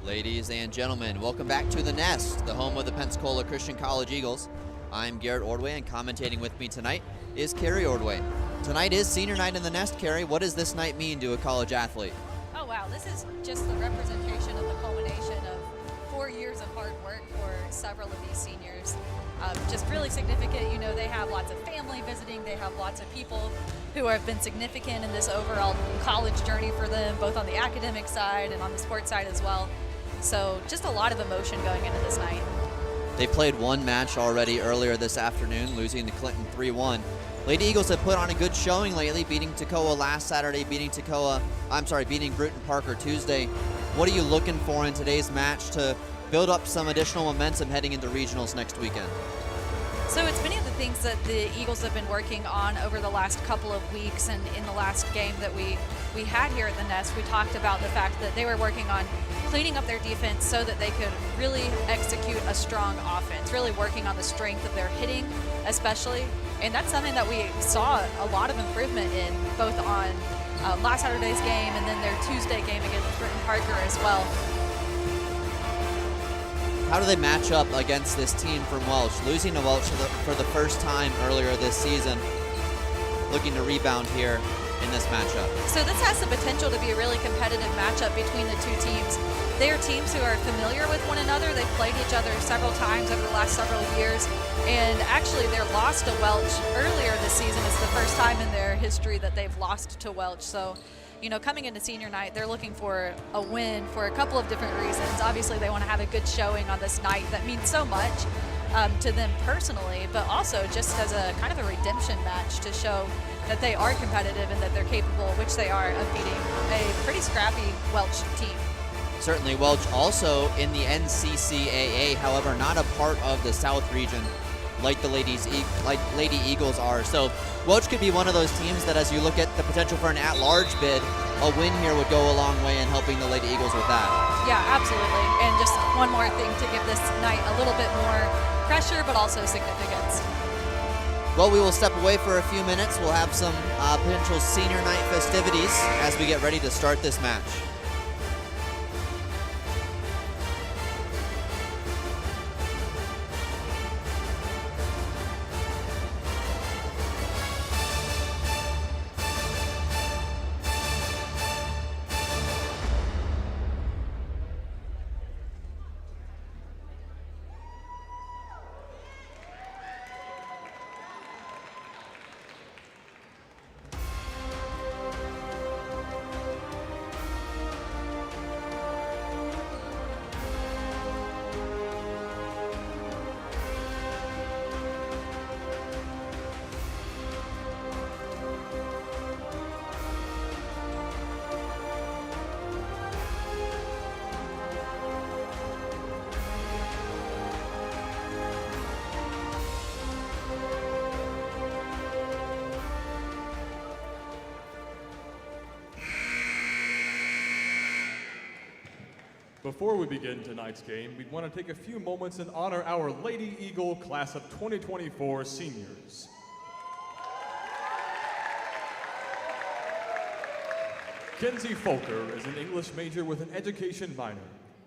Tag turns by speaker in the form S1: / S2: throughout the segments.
S1: Ladies and gentlemen, welcome back to The Nest, the home of the Pensacola Christian College Eagles. I'm Garrett Ordway, and commentating with me tonight is Carrie Ordway. Tonight is senior night in The Nest. Carrie, what does this night mean to a college athlete?
S2: Oh wow, this is just the representation of the culmination of 4 years of hard work for several of these seniors. Just really significant. You know, they have lots of family visiting, they have lots of people who have been significant in this overall college journey for them, both on the academic side and on the sports side as well. So just a lot of emotion going into this night.
S1: They played one match already earlier this afternoon, losing to Clinton 3-1. Lady Eagles have put on a good showing lately, beating Toccoa last Saturday, beating Bruton Parker Tuesday. What are you looking for in today's match to build up some additional momentum heading into regionals next weekend?
S2: So it's many of the things that the Eagles have been working on over the last couple of weeks, and in the last game that we had here at the Nest, we talked about the fact that they were working on cleaning up their defense so that they could really execute a strong offense, really working on the strength of their hitting especially. And that's something that we saw a lot of improvement in, both on last Saturday's game and then their Tuesday game against Bruton Parker as well.
S1: How do they match up against this team from Welch? Losing to Welch for the first time earlier this season, looking to rebound here in this matchup.
S2: So this has the potential to be a really competitive matchup between the two teams. They are teams who are familiar with one another. They've played each other several times over the last several years. And actually their loss to Welch earlier this season is the first time in their history that they've lost to Welch. So, you know, coming into senior night, they're looking for a win for a couple of different reasons. Obviously, they want to have a good showing on this night that means so much to them personally, but also just as a kind of a redemption match to show that they are competitive and that they're capable, which they are, of beating a pretty scrappy Welch team.
S1: Certainly, Welch also in the NCCAA, however, not a part of the South region like the Lady Eagles are. So Welch could be one of those teams that, as you look at the potential for an at-large bid, a win here would go a long way in helping the Lady Eagles with that.
S2: Yeah, absolutely. And just one more thing to give this night a little bit more pressure, but also significance.
S1: Well, we will step away for a few minutes. We'll have some potential senior night festivities as we get ready to start this match.
S3: Before we begin tonight's game, we want to take a few moments and honor our Lady Eagle class of 2024 seniors. Kenzie Folker is an English major with an education minor.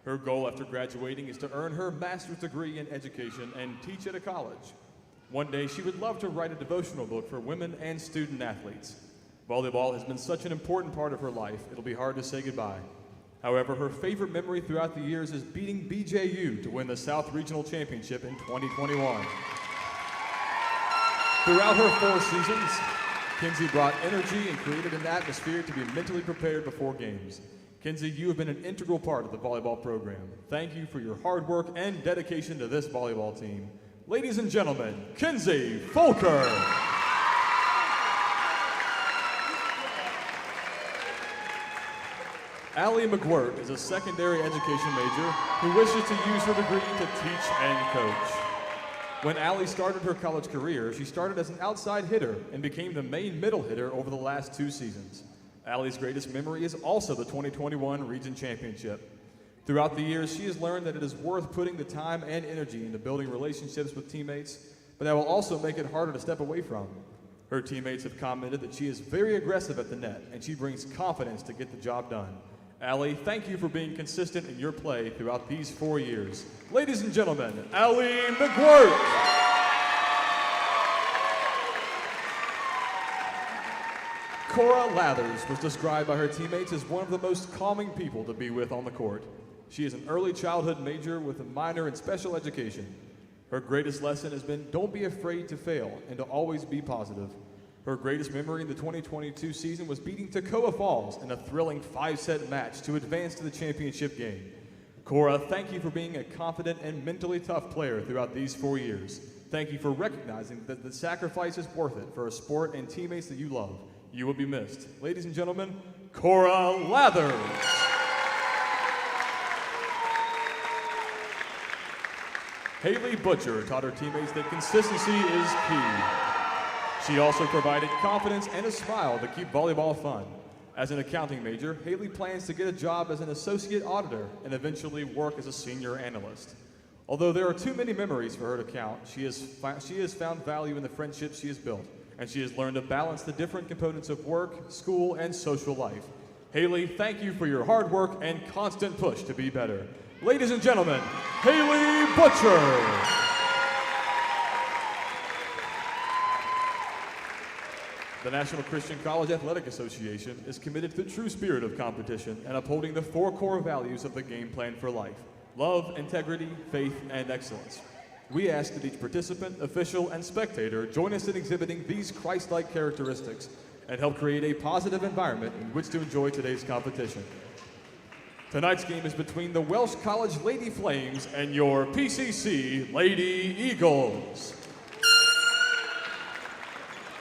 S3: Her goal after graduating is to earn her master's degree in education and teach at a college. One day, she would love to write a devotional book for women and student athletes. Volleyball has been such an important part of her life, it'll be hard to say goodbye. However, her favorite memory throughout the years is beating BJU to win the South Regional Championship in 2021. Throughout her 4 seasons, Kenzie brought energy and created an atmosphere to be mentally prepared before games. Kenzie, you have been an integral part of the volleyball program. Thank you for your hard work and dedication to this volleyball team. Ladies and gentlemen, Kenzie Folker. Allie McGuirt is a secondary education major who wishes to use her degree to teach and coach. When Allie started her college career, she started as an outside hitter and became the main middle hitter over the last 2 seasons. Allie's greatest memory is also the 2021 Region Championship. Throughout the years, she has learned that it is worth putting the time and energy into building relationships with teammates, but that will also make it harder to step away from. Her teammates have commented that she is very aggressive at the net and she brings confidence to get the job done. Allie, thank you for being consistent in your play throughout these 4 years. Ladies and gentlemen, Allie McWhirter. Cora Lathers was described by her teammates as one of the most calming people to be with on the court. She is an early childhood major with a minor in special education. Her greatest lesson has been don't be afraid to fail and to always be positive. Her greatest memory in the 2022 season was beating Toccoa Falls in a thrilling 5-set match to advance to the championship game. Cora, thank you for being a confident and mentally tough player throughout these 4 years. Thank you for recognizing that the sacrifice is worth it for a sport and teammates that you love. You will be missed. Ladies and gentlemen, Cora Lathers. Haley Butcher taught her teammates that consistency is key. She also provided confidence and a smile to keep volleyball fun. As an accounting major, Haley plans to get a job as an associate auditor and eventually work as a senior analyst. Although there are too many memories for her to count, she has found value in the friendships she has built, and she has learned to balance the different components of work, school, and social life. Haley, thank you for your hard work and constant push to be better. Ladies and gentlemen, Haley Butcher. The National Christian College Athletic Association is committed to the true spirit of competition and upholding the 4 core values of the game plan for life: love, integrity, faith, and excellence. We ask that each participant, official, and spectator join us in exhibiting these Christ-like characteristics and help create a positive environment in which to enjoy today's competition. Tonight's game is between the Welch College Lady Flames and your PCC Lady Eagles.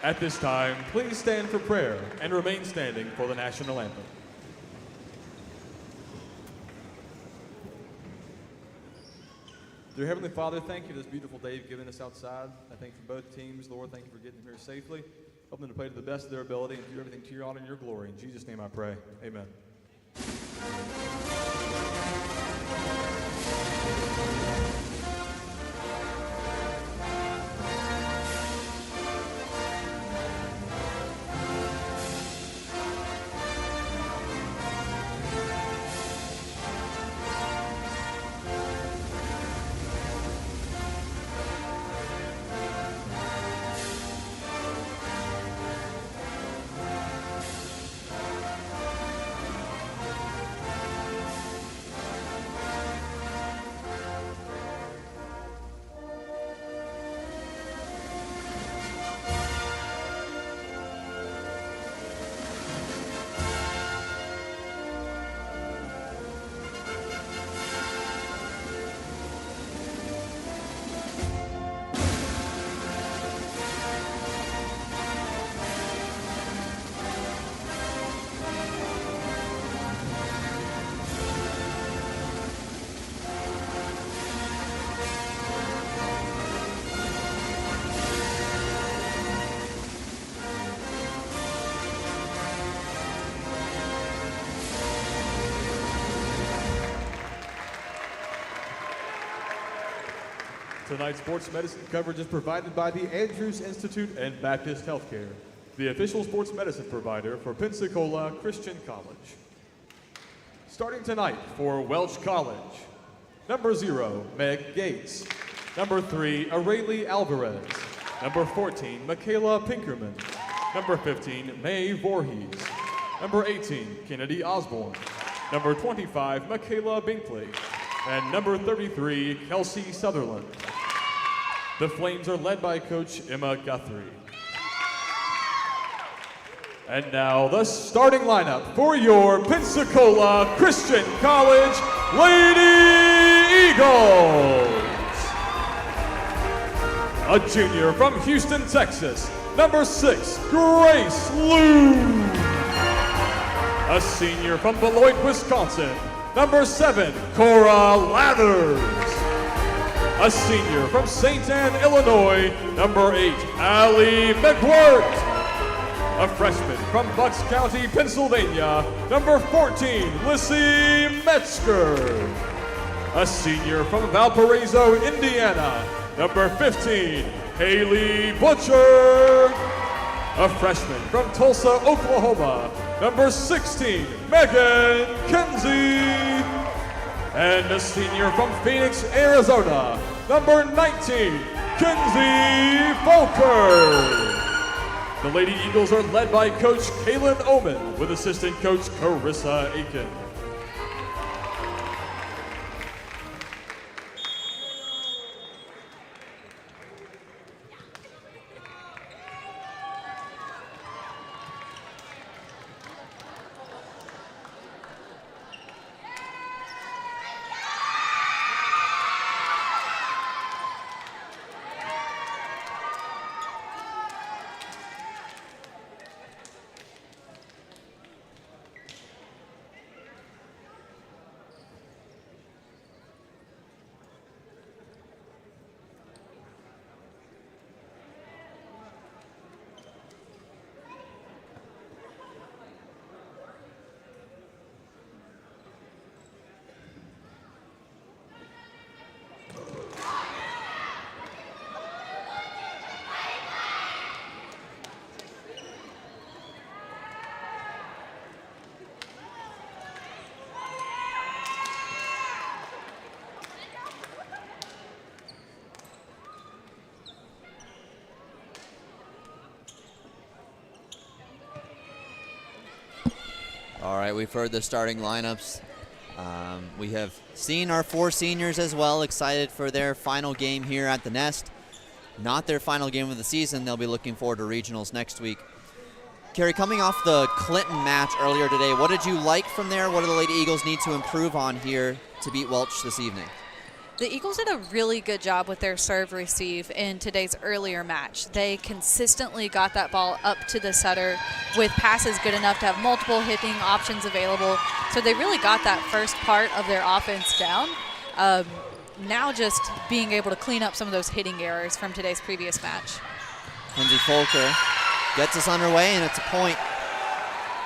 S3: At this time, please stand for prayer and remain standing for the national anthem. Dear Heavenly Father, thank you for this beautiful day you've given us outside. I thank you for both teams. Lord, thank you for getting them here safely. Help them to play to the best of their ability and do everything to your honor and your glory. In Jesus' name I pray. Amen. Tonight's sports medicine coverage is provided by the Andrews Institute and Baptist Healthcare, the official sports medicine provider for Pensacola Christian College. Starting tonight for Welch College, number 0, Meg Gates. Number 3, Araylee Alvarez. Number 14, Michaela Pinkerman. Number 15, May Voorhees. Number 18, Kennedy Osborne. Number 25, Michaela Binkley. And number 33, Kelsey Sutherland. The Flames are led by Coach Emma Guthrie. And now the starting lineup for your Pensacola Christian College Lady Eagles. A junior from Houston, Texas, number 6, Grace Liu. A senior from Beloit, Wisconsin, number 7, Cora Lathers. A senior from St. Anne, Illinois, number 8, Allie McWhirter. A freshman from Bucks County, Pennsylvania, number 14, Lissy Metzger. A senior from Valparaiso, Indiana, number 15, Haley Butcher. A freshman from Tulsa, Oklahoma, number 16, Megan Kinsey. And a senior from Phoenix, Arizona, number 19, Kinsey Volker. The Lady Eagles are led by Coach Kaylin Oman with assistant coach Carissa Aiken.
S1: All right, we've heard the starting lineups. We have seen our 4 seniors as well, excited for their final game here at the Nest. Not their final game of the season. They'll be looking forward to regionals next week. Carrie, coming off the Clinton match earlier today, what did you like from there? What do the Lady Eagles need to improve on here to beat Welch this evening?
S2: The Eagles did a really good job with their serve receive in today's earlier match. They consistently got that ball up to the setter with passes good enough to have multiple hitting options available. So they really got that first part of their offense down. Now just being able to clean up some of those hitting errors from today's previous match.
S1: Kinsey Volker gets us underway, and it's a point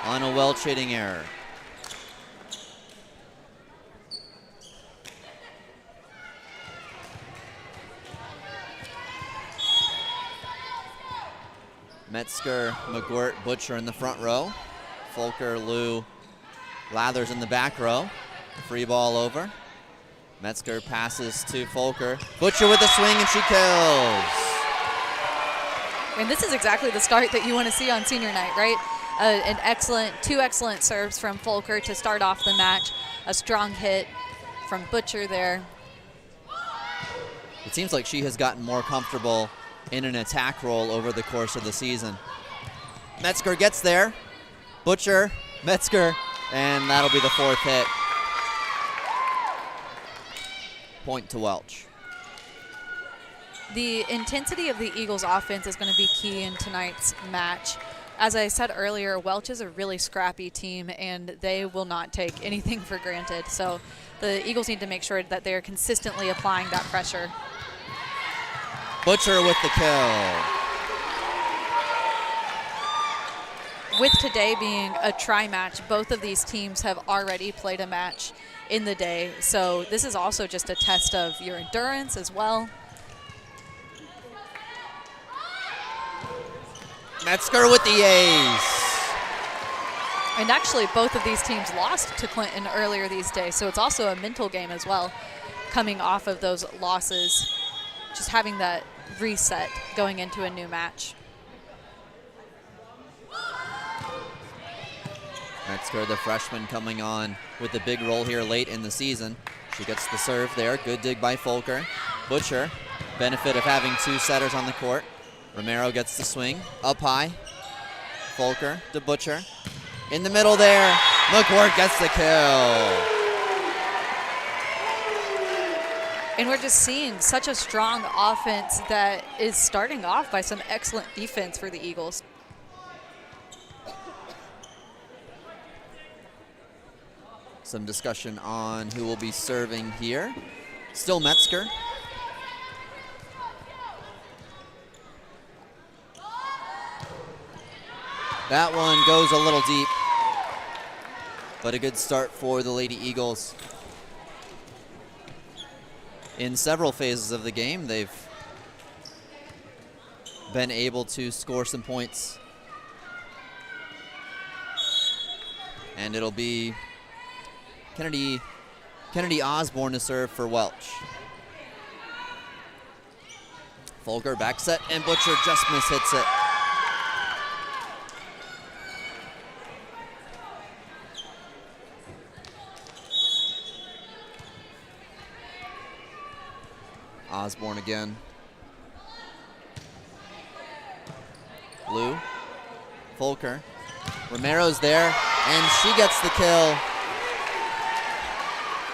S1: on a Welch hitting error. Metzger, McGirt, Butcher in the front row. Volker, Liu, Lathers in the back row. Free ball over. Metzger passes to Volker. Butcher with a swing, and she kills.
S2: And this is exactly the start that you want to see on senior night, right? Two excellent serves from Volker to start off the match. A strong hit from Butcher there.
S1: It seems like she has gotten more comfortable in an attack role over the course of the season. Metzger gets there. Butcher, Metzger, and that'll be the 4th hit. Point to Welch.
S2: The intensity of the Eagles' offense is going to be key in tonight's match. As I said earlier, Welch is a really scrappy team, and they will not take anything for granted. So the Eagles need to make sure that they're consistently applying that pressure.
S1: Butcher with the kill.
S2: With today being a try match, both of these teams have already played a match in the day. So this is also just a test of your endurance as well.
S1: Metzger with the ace.
S2: And actually, both of these teams lost to Clinton earlier these days. So it's also a mental game as well, coming off of those losses. Just having that reset going into a new match.
S1: Metzger, the freshman, coming on with a big role here late in the season. She gets the serve there. Good dig by Volker. Butcher, benefit of having 2 setters on the court. Romero gets the swing. Up high. Volker to Butcher. In the middle there. McGirt gets the kill.
S2: And we're just seeing such a strong offense that is starting off by some excellent defense for the Eagles.
S1: Some discussion on who will be serving here. Still Metzger. That one goes a little deep, but a good start for the Lady Eagles. In several phases of the game, they've been able to score some points. And it'll be Kennedy Osborne to serve for Welch. Folker back set, and Butcher just mishits it. Osborne again. Blue. Folker. Romero's there, and she gets the kill.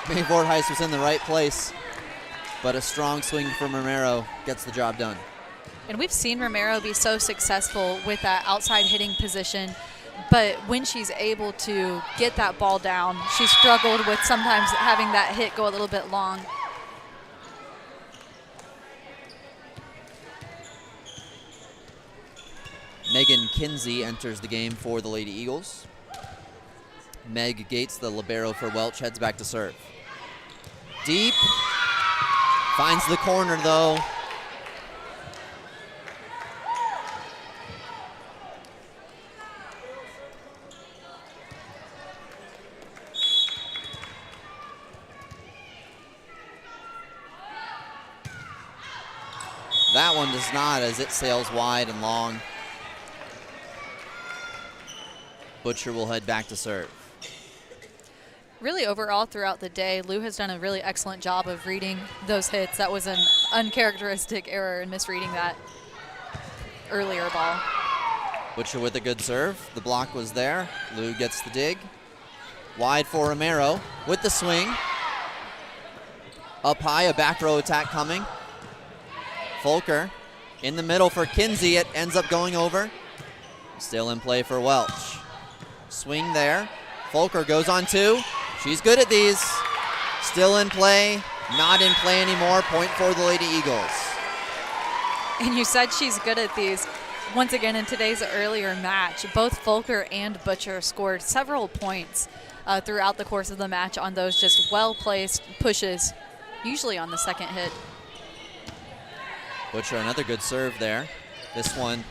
S1: Mae Vortheis was in the right place, but a strong swing from Romero gets the job done.
S2: And we've seen Romero be so successful with that outside hitting position, but when she's able to get that ball down, she struggled with sometimes having that hit go a little bit long.
S1: Megan Kinsey enters the game for the Lady Eagles. Meg Gates, the libero for Welch, heads back to serve. Deep. Finds the corner, though. That one does not, as it sails wide and long. Butcher will head back to serve.
S2: Really overall throughout the day, Lou has done a really excellent job of reading those hits. That was an uncharacteristic error in misreading that earlier ball.
S1: Butcher with a good serve. The block was there. Lou gets the dig. Wide for Romero with the swing. Up high, a back row attack coming. Folker in the middle for Kinsey. It ends up going over. Still in play for Welch. Swing there. Folker goes on two. She's good at these. Still in play. Not in play anymore. Point for the Lady Eagles.
S2: And you said she's good at these. Once again, in today's earlier match, both Folker and Butcher scored several points throughout the course of the match on those just well-placed pushes, usually on the second hit.
S1: Butcher, another good serve there. This one,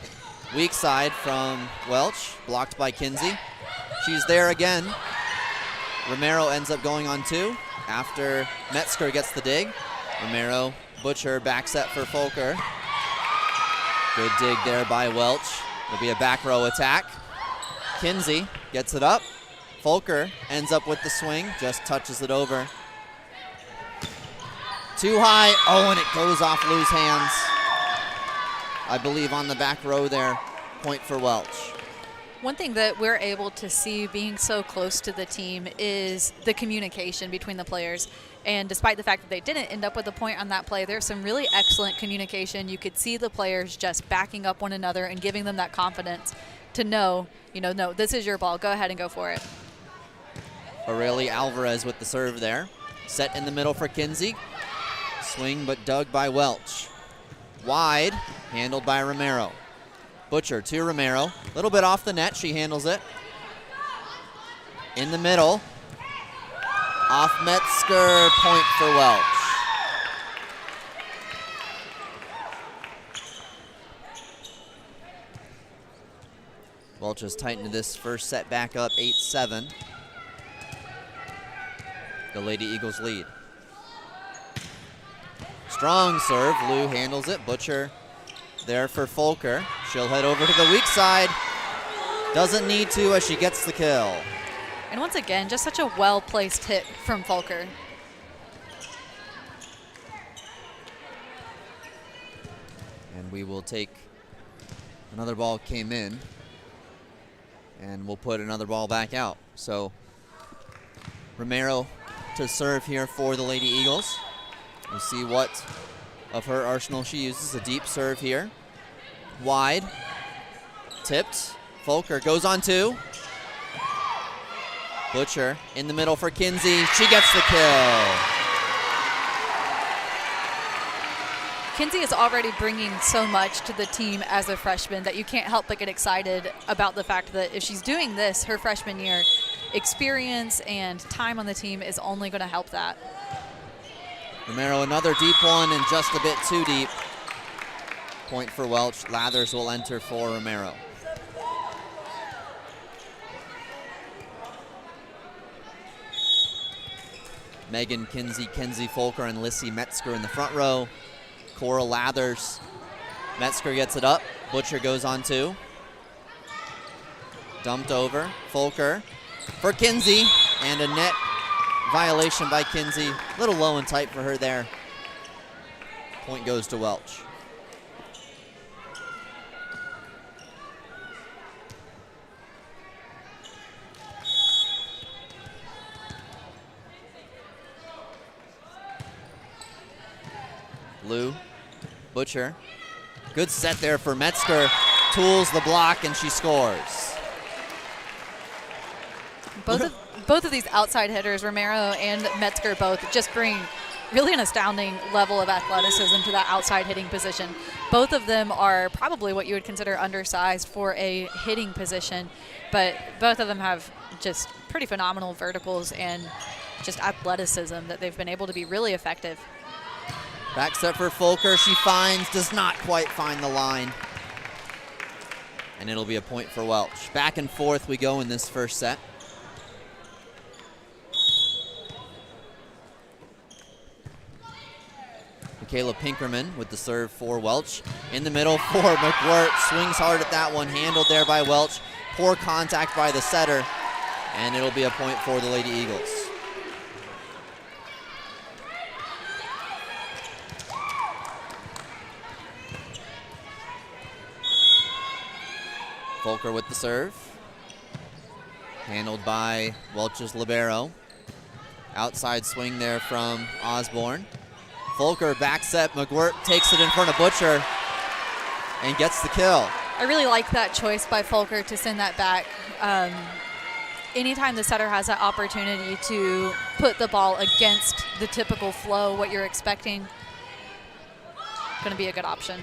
S1: weak side from Welch, blocked by Kinsey. She's there again. Romero ends up going on two after Metzger gets the dig. Romero, Butcher, back set for Folker. Good dig there by Welch. It'll be a back row attack. Kinsey gets it up. Folker ends up with the swing, just touches it over. Too high. Oh, and it goes off Lou's hands. I believe on the back row there. Point for Welch.
S2: One thing that we're able to see being so close to the team is the communication between the players. And despite the fact that they didn't end up with a point on that play, there's some really excellent communication. You could see the players just backing up one another and giving them that confidence to know, no, this is your ball. Go ahead and go for it.
S1: Aurelia Alvarez with the serve there. Set in the middle for Kinsey. Swing but dug by Welch. Wide, handled by Romero. Butcher to Romero. A little bit off the net. She handles it. In the middle. Off Metzger. Point for Welch. Welch has tightened this first set back up 8-7. The Lady Eagles lead. Strong serve. Lou handles it. Butcher there for Folker. She'll head over to the weak side. Doesn't need to as she gets the kill.
S2: And once again, just such a well-placed hit from Folker.
S1: And we will take another ball came in. And we'll put another ball back out. So Romero to serve here for the Lady Eagles. We'll see what of her arsenal she uses. A deep serve here. Wide. Tipped. Folker goes on two. Butcher in the middle for Kinsey. She gets the kill.
S2: Kinsey is already bringing so much to the team as a freshman that you can't help but get excited about the fact that if she's doing this her freshman year, experience and time on the team is only going to help that.
S1: Romero, another deep one, and just a bit too deep. Point for Welch. Lathers will enter for Romero. Megan Kinsey, Kenzie Folker, and Lissy Metzger in the front row. Cora Lathers. Metzger gets it up. Butcher goes on 2. Dumped over. Folker for Kinsey, and a net violation by Kinsey. A little low and tight for her there. Point goes to Welch. Lou, Butcher. Good set there for Metzger. Tools the block, and she scores.
S2: Both of these outside hitters, Romero and Metzger, both just bring really an astounding level of athleticism to that outside hitting position. Both of them are probably what you would consider undersized for a hitting position, but both of them have just pretty phenomenal verticals and just athleticism that they've been able to be really effective.
S1: Back set for Folker. She finds, does not quite find the line. And it'll be a point for Welch. Back and forth we go in this first set. Michaela Pinkerman with the serve for Welch. In the middle for McWirt. Swings hard at that one. Handled there by Welch. Poor contact by the setter. And it'll be a point for the Lady Eagles. Folker with the serve. Handled by Welch's libero. Outside swing there from Osborne. Folker back set. McWirt takes it in front of Butcher and gets the kill.
S2: I really like that choice by Folker to send that back. Anytime the setter has that opportunity to put the ball against the typical flow, what you're expecting, going to be a good option.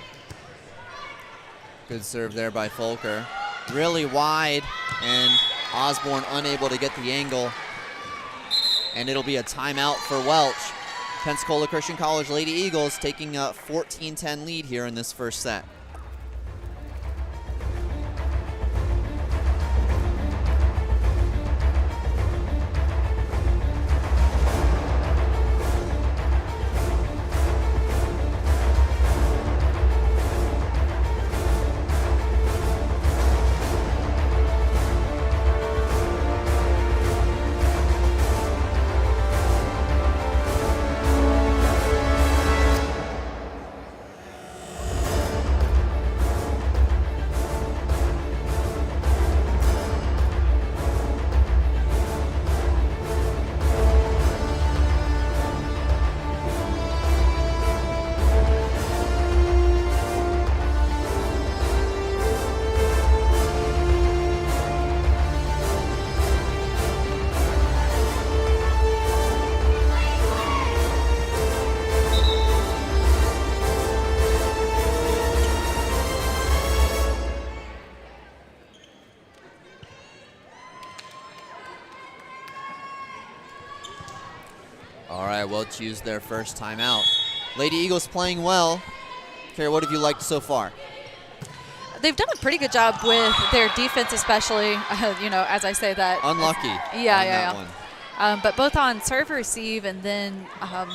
S1: Good serve there by Folker. Really wide, and Osborne unable to get the angle. And it'll be a timeout for Welch. Pensacola Christian College Lady Eagles taking a 14-10 lead here in this first set. All right, Welch used their first timeout. Lady Eagles playing well. Kara, what have you liked so far?
S2: They've done a pretty good job with their defense, especially, you know, as I say that.
S1: Unlucky.
S2: Yeah.
S1: One.
S2: But both on serve, receive, and then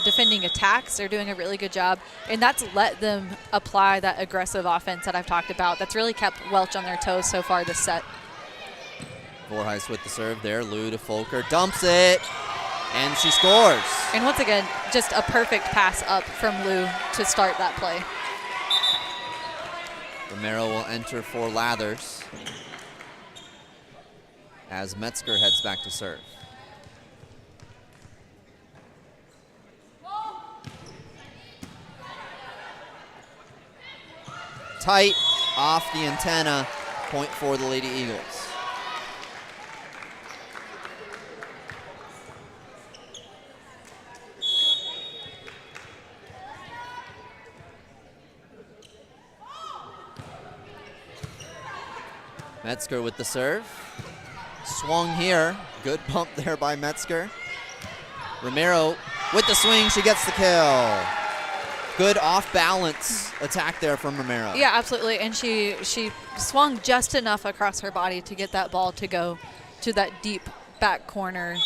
S2: defending attacks, they're doing a really good job. And that's let them apply that aggressive offense that I've talked about. That's really kept Welch on their toes so far this set.
S1: Voorheis with the serve there. Lou to Folker. Dumps it. And she scores.
S2: And once again, just a perfect pass up from Lou to start that play.
S1: Romero will enter for Lathers as Metzger heads back to serve. Tight off the antenna, point for the Lady Eagles. Metzger with the serve. Swung here. Good pump there by Metzger. Romero with the swing. She gets the kill. Good off-balance attack there from Romero.
S2: Yeah, absolutely. And she swung just enough across her body to get that ball to go to that deep back corner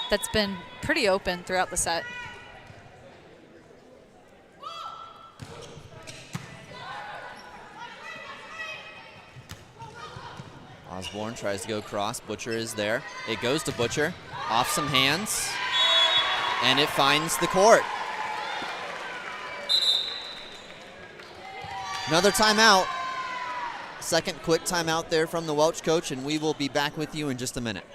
S2: that's been pretty open throughout the set.
S1: Osborne tries to go cross. Butcher is there. It goes to Butcher. Off some hands. And it finds the court. Another timeout. Second quick timeout there from the Welch coach, and we will be back with you in just a minute.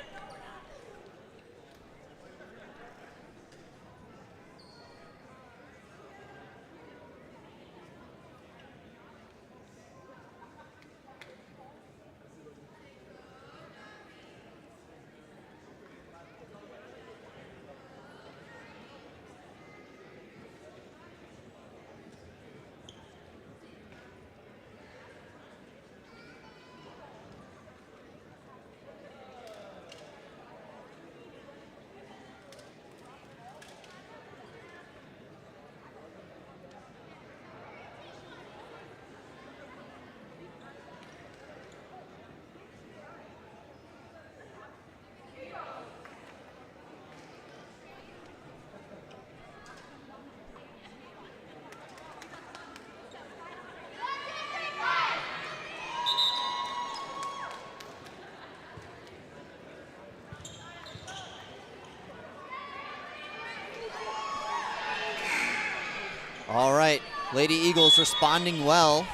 S1: All right, Lady Eagles responding well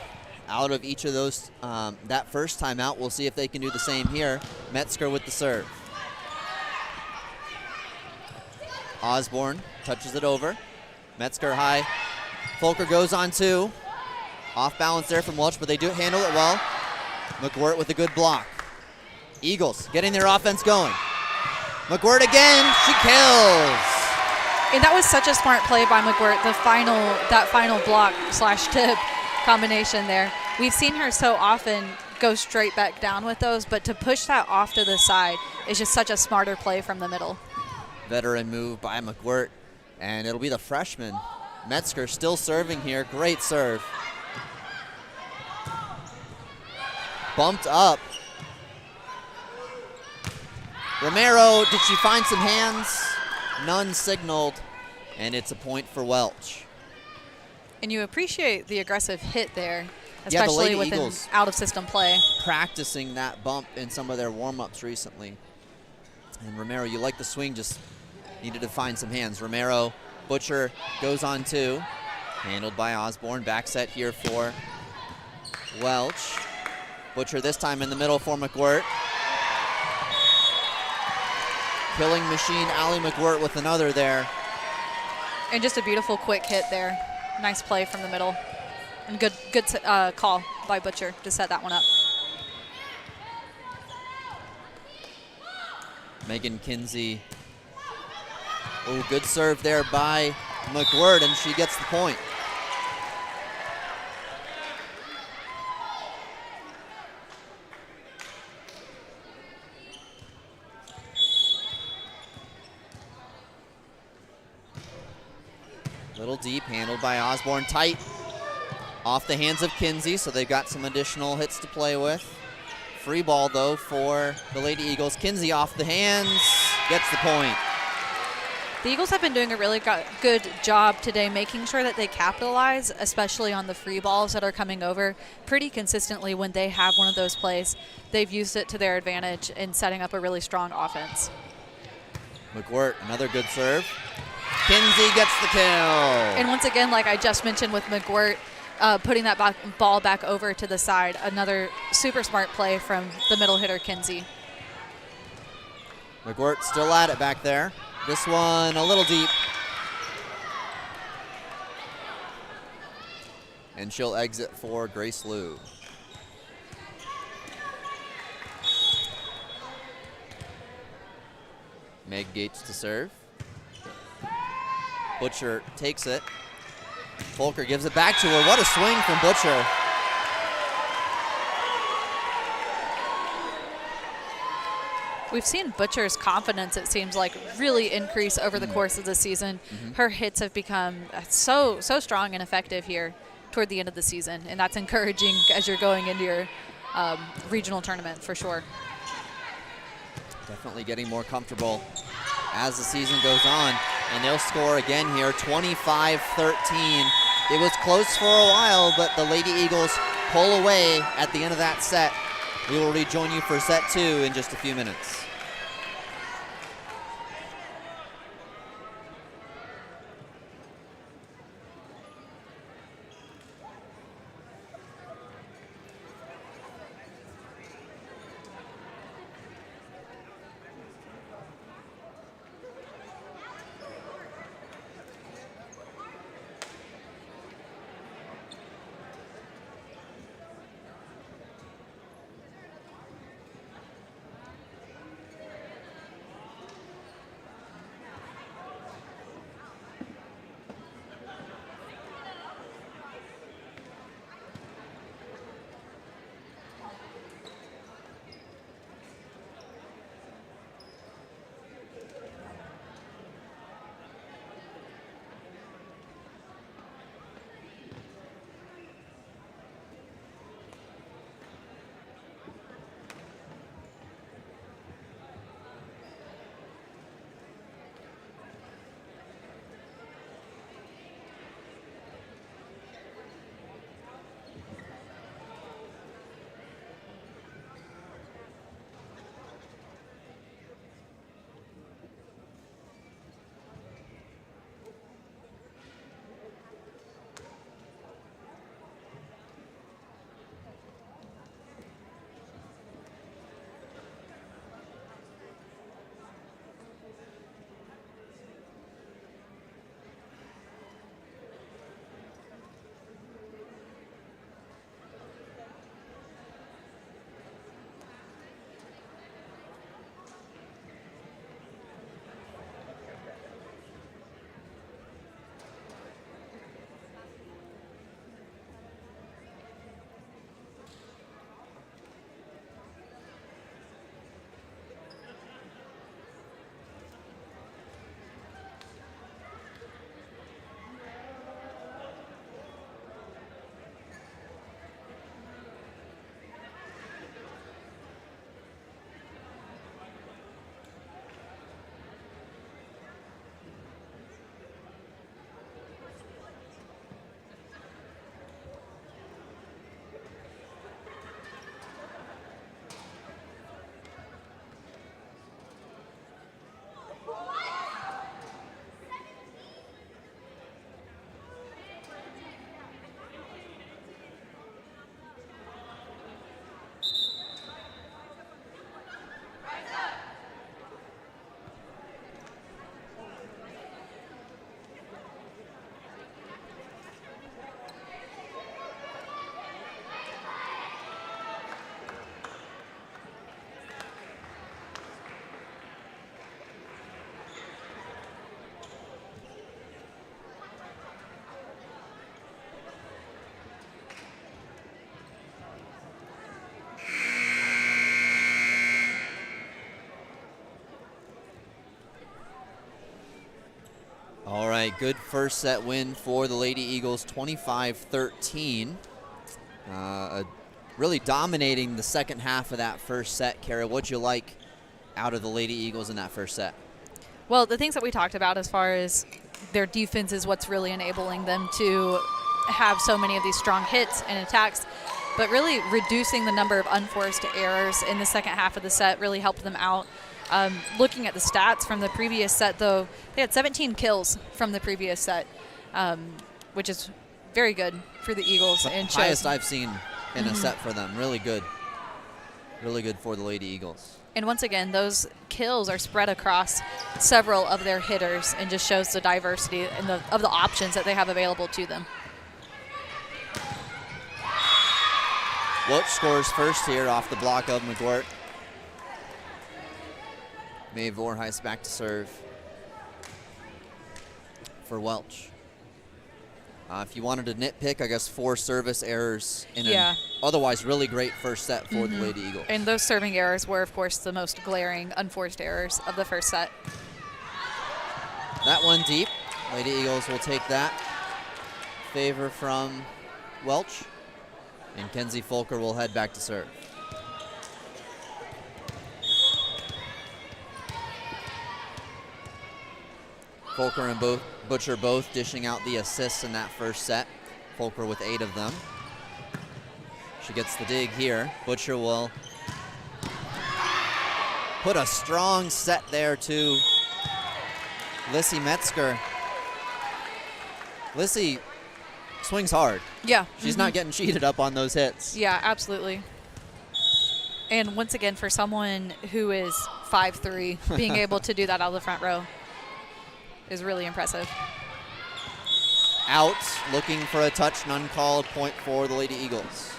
S1: out of each of those, that first timeout. We'll see if they can do the same here. Metzger with the serve. Osborne touches it over. Metzger high. Volker goes on two. Off balance there from Welch, but they do handle it well. McWhort with a good block. Eagles getting their offense going. McWhort again, she kills.
S2: And that was such a smart play by McWhort, that final block / tip combination there. We've seen her so often go straight back down with those, but to push that off to the side is just such a smarter play from the middle.
S1: Veteran move by McWhort, and it'll be the freshman. Metzger still serving here, great serve. Bumped up. Romero, did she find some hands? None signaled, and it's a point for Welch.
S2: And you appreciate the aggressive hit there,
S1: Yeah, the
S2: especially
S1: Lady
S2: with
S1: Eagles
S2: an out-of-system play.
S1: practicing that bump in some of their warm-ups recently. And Romero, you like the swing, just needed to find some hands. Romero, Butcher goes on two. Handled by Osborne. Back set here for Welch. Butcher this time in the middle for McWhort. Killing machine, Allie McWhort with another there.
S2: And just a beautiful quick hit there. Nice play from the middle. And good call by Butcher to set that one up.
S1: Megan Kinsey. Oh, good serve there by McWhort, and she gets the point. Little deep, handled by Osborne, tight. Off the hands of Kinsey, so they've got some additional hits to play with. Free ball, though, for the Lady Eagles. Kinsey off the hands, gets the point.
S2: The Eagles have been doing a really good job today making sure that they capitalize, especially on the free balls that are coming over. Pretty consistently when they have one of those plays, they've used it to their advantage in setting up a really strong offense.
S1: McWhort, another good serve. Kinsey gets the kill.
S2: And once again, like I just mentioned with McWhort, putting that ball back over to the side, another super smart play from the middle hitter, Kinsey.
S1: McWhort still at it back there. This one a little deep. And she'll exit for Grace Liu. Meg Gates to serve. Butcher takes it. Volker gives it back to her. What a swing from Butcher.
S2: We've seen Butcher's confidence, it seems like, really increase over the course of the season. Her hits have become so strong and effective here toward the end of the season, and that's encouraging as you're going into your regional tournament for sure.
S1: Definitely getting more comfortable. as the season goes on. And they'll score again here, 25-13. It was close for a while, but the Lady Eagles pull away at the end of that set. We will rejoin you for set 2 in just a few minutes. All right, good first set win for the Lady Eagles, 25-13. Really dominating the second half of that first set. Kara, what'd you like out of the Lady Eagles in that first set?
S2: Well, the things that we talked about as far as their defense is what's really enabling them to have so many of these strong hits and attacks, but really reducing the number of unforced errors in the second half of the set really helped them out. Looking at the stats from the previous set, though, they had 17 kills from the previous set, which is very good for the Eagles.
S1: The highest I've seen in a set for them. Really good. Really good for the Lady Eagles.
S2: And once again, those kills are spread across several of their hitters and just shows the diversity of the options that they have available to them.
S1: Welch scores first here off the block of McGuirt. Maeve Vorheis back to serve for Welch. If you wanted to nitpick, I guess 4 service errors in an otherwise really great first set for the Lady Eagles.
S2: And those serving errors were, of course, the most glaring unforced errors of the first set.
S1: That one deep. Lady Eagles will take that. Favor from Welch. And Kenzie Folker will head back to serve. Folker and Butcher both dishing out the assists in that first set. Folker with 8 of them. She gets the dig here. Butcher will put a strong set there to Lissy Metzger. Lissy swings hard.
S2: Yeah.
S1: She's not getting cheated up on those hits.
S2: Yeah, absolutely. And once again, for someone who is 5'3", being able to do that out of the front row is really impressive.
S1: Out, looking for a touch, none called, point for the Lady Eagles.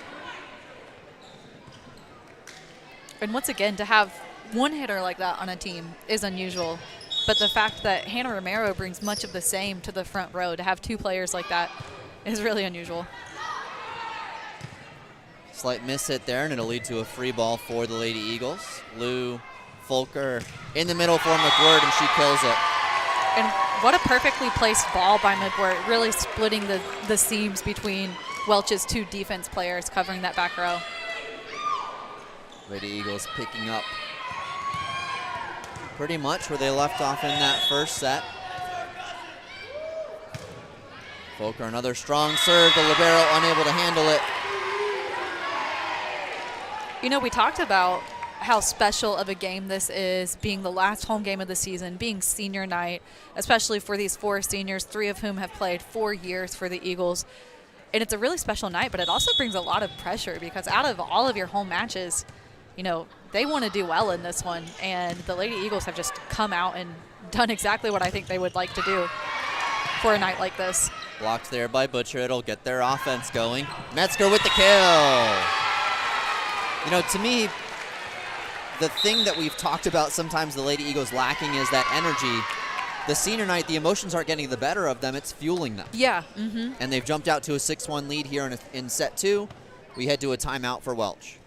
S2: And once again, to have one hitter like that on a team is unusual. But the fact that Hannah Romero brings much of the same to the front row, to have 2 players like that is really unusual.
S1: Slight miss hit there, and it'll lead to a free ball for the Lady Eagles. Lou Folker in the middle for McWhird, and she kills it.
S2: And what a perfectly placed ball by McWhird, really splitting the seams between Welch's 2 defense players covering that back row.
S1: Lady Eagles picking up pretty much where they left off in that first set. Folker, another strong serve. The libero unable to handle it.
S2: You know, we talked about how special of a game this is, being the last home game of the season, being senior night, especially for these 4 seniors, 3 of whom have played 4 years for the Eagles. And it's a really special night, but it also brings a lot of pressure because out of all of your home matches, you know, they want to do well in this one. And the Lady Eagles have just come out and done exactly what I think they would like to do for a night like this.
S1: Blocked there by Butcher. It'll get their offense going. Metzger with the kill. You know, to me, the thing that we've talked about sometimes the Lady Eagles lacking is that energy. The senior night, the emotions aren't getting the better of them. It's fueling them.
S2: Yeah.
S1: And they've jumped out to a 6-1 lead here in set 2. We head to a timeout for Welch.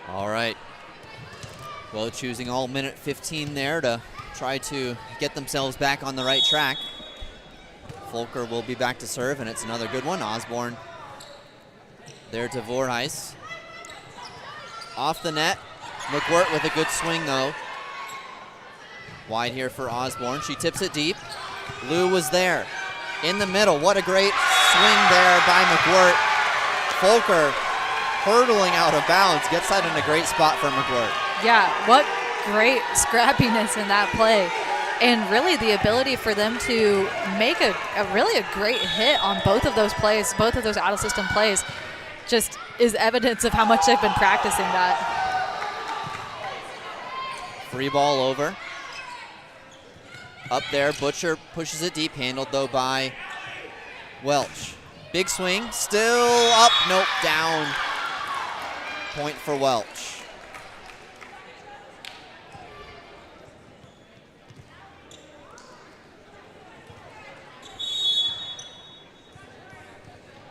S1: All right. Well, choosing all minute 15 there to try to get themselves back on the right track. Folker will be back to serve, and it's another good one. Osborne there to Voorheis. Off the net. McWhird with a good swing, though. Wide here for Osborne. She tips it deep. Lou was there in the middle. What a great swing there by McWhird. Folker hurtling out of bounds. Gets that in a great spot for McWhird.
S2: Yeah, what great scrappiness in that play. And really the ability for them to make a really great hit on both of those plays, both of those out-of-system plays, just is evidence of how much they've been practicing that.
S1: Free ball over. Up there, Butcher pushes it deep, handled though by Welch. Big swing, still up, nope, down. Point for Welch.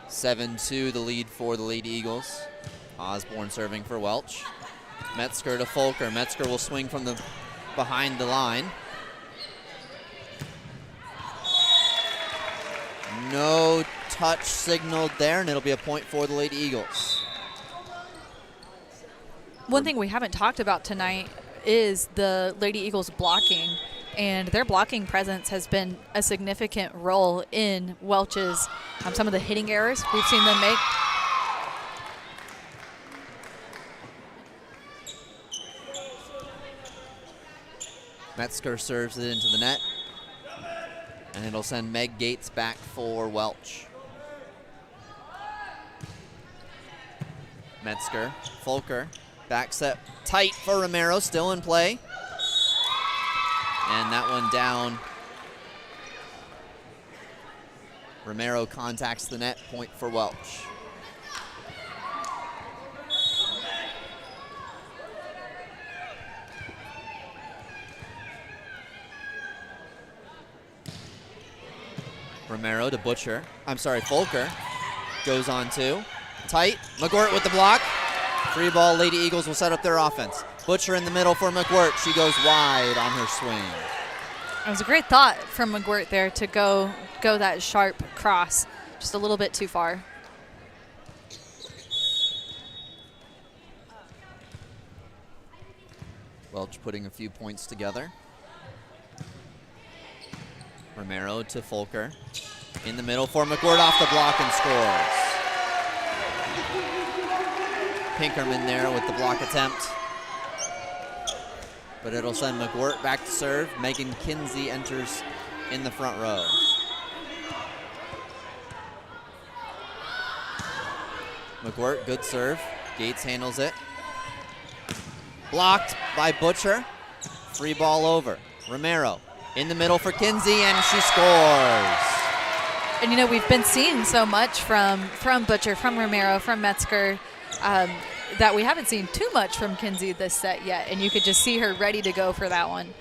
S1: (7-2) the lead for the Lady Eagles. Osborne serving for Welch. Metzger to Folker. Metzger will swing from the behind the line. No touch signaled there, and it'll be a point for the Lady Eagles.
S2: One thing we haven't talked about tonight is the Lady Eagles blocking, and their blocking presence has been a significant role in Welch's some of the hitting errors we've seen them make.
S1: Metzger serves it into the net, and it'll send Meg Gates back for Welch. Metzger, Folker, back set tight for Romero, still in play. And that one down. Romero contacts the net, point for Welch. Romero to Butcher. Folker goes on two. Tight. McGirt with the block. Free ball. Lady Eagles will set up their offense. Butcher in the middle for McGirt. She goes wide on her swing.
S2: It was a great thought from McGirt there to go that sharp cross, just a little bit too far.
S1: Welch putting a few points together. Romero to Folker. In the middle for McGirt, off the block and scores. Pinkerman there with the block attempt. But it'll send McGirt back to serve. Megan Kinsey enters in the front row. McGirt, good serve. Gates handles it. Blocked by Butcher. Free ball over. Romero in the middle for Kinsey, and she scores.
S2: And you know, we've been seeing so much from Butcher, from Romero, from Metzger, that we haven't seen too much from Kinsey this set yet, and you could just see her ready to go for that one.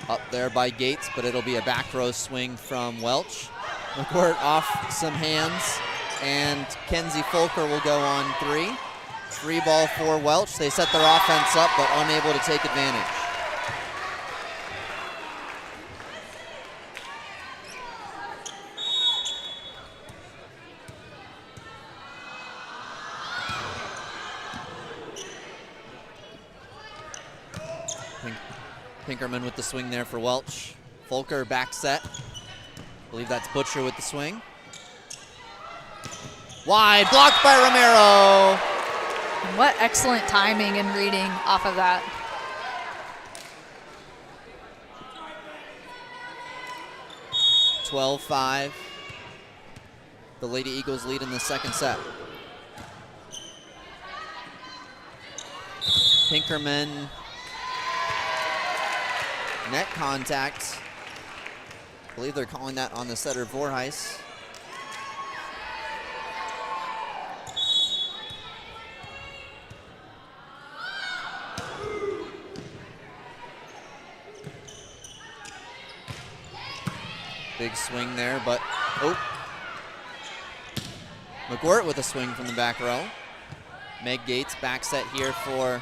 S1: Up there by Gates, but it'll be a back row swing from Welch. McGirt off some hands, and Kenzie Folker will go on three. Free ball for Welch. They set their offense up, but unable to take advantage. Pinkerman with the swing there for Welch. Folker back set. I believe that's Butcher with the swing. Wide, blocked by Romero.
S2: And what excellent timing and reading off of that.
S1: (12-5). The Lady Eagles lead in the second set. Pinkerman. Net contact. I believe they're calling that on the setter Voorheis. Big swing there, but McGirt with a swing from the back row. Meg Gates back set here for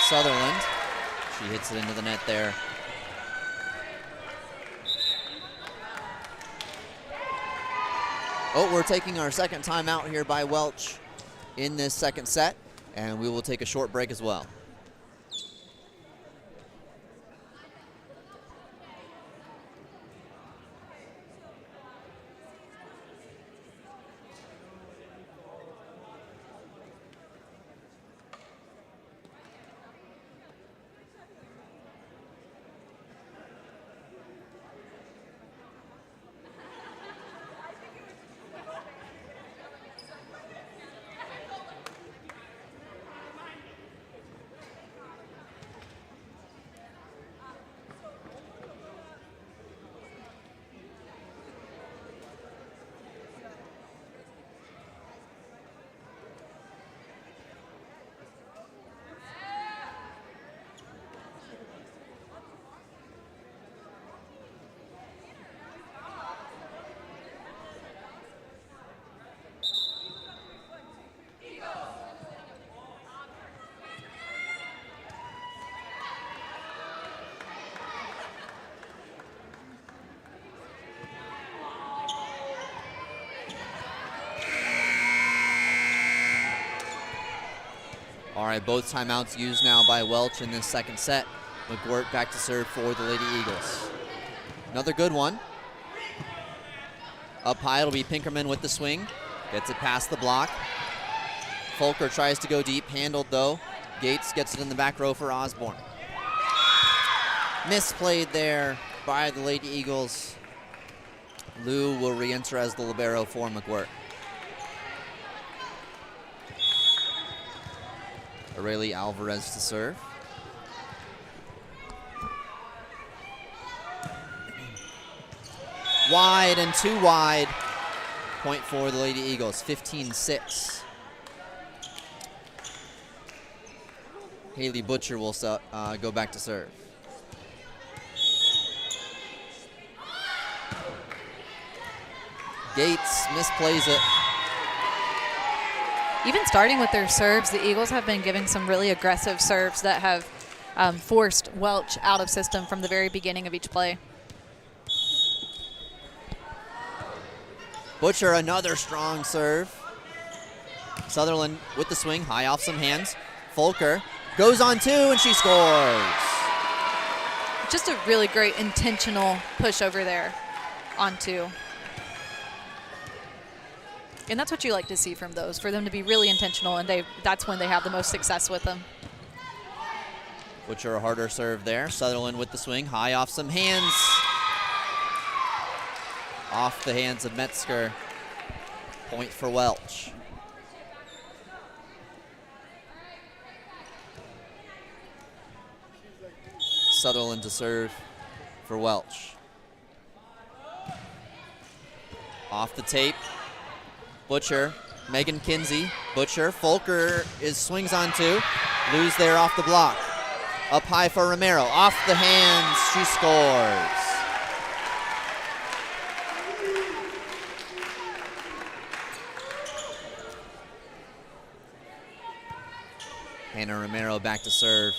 S1: Sutherland. She hits it into the net there. We're taking our second timeout here by Welch in this second set, and we will take a short break as well. All right, both timeouts used now by Welch in this second set. McWhort back to serve for the Lady Eagles. Another good one. Up high, it'll be Pinkerman with the swing. Gets it past the block. Folker tries to go deep, handled though. Gates gets it in the back row for Osborne. Misplayed there by the Lady Eagles. Lou will re-enter as the libero for McWhort. Areli Alvarez to serve. Wide and too wide. Point for the Lady Eagles, 15-6. Haley Butcher will go back to serve. Gates misplays it.
S2: Even starting with their serves, the Eagles have been giving some really aggressive serves that have forced Welch out of system from the very beginning of each play.
S1: Butcher, another strong serve. Sutherland with the swing, high off some hands. Folker goes on two, and she scores.
S2: Just a really great intentional push over there on two. And that's what you like to see from those, for them to be really intentional, and that's when they have the most success with them.
S1: Butcher a harder serve there. Sutherland with the swing, high off some hands. Off the hands of Metzger. Point for Welch. Sutherland to serve for Welch. Off the tape. Butcher, Megan Kinsey. Butcher, Folker swings on two. Lose there off the block. Up high for Romero. Off the hands, she scores. Hannah Romero back to serve.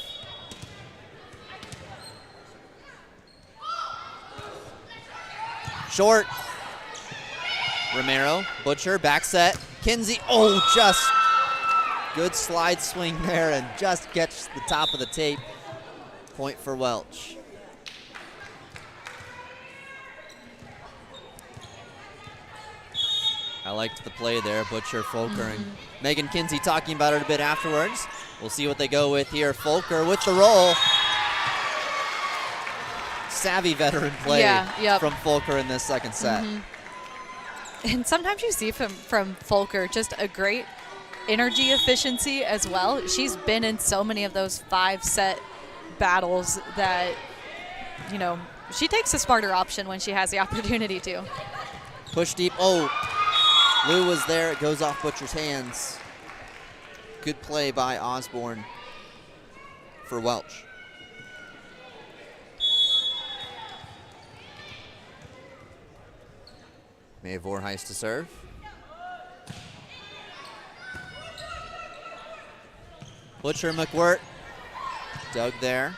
S1: Short. Romero, Butcher, back set. Kinsey, just good slide swing there and just gets the top of the tape. Point for Welch. I liked the play there, Butcher, Folker, and Megan Kinsey talking about it a bit afterwards. We'll see what they go with here. Folker with the roll. Savvy veteran play from Folker in this second set.
S2: And sometimes you see from Folker just a great energy efficiency as well. She's been in so many of those 5-set battles that, she takes a smarter option when she has the opportunity to.
S1: Push deep. Lou was there. It goes off Butcher's hands. Good play by Osborne for Welch. Mae Voorhees to serve. Butcher, McWhort. Dug there.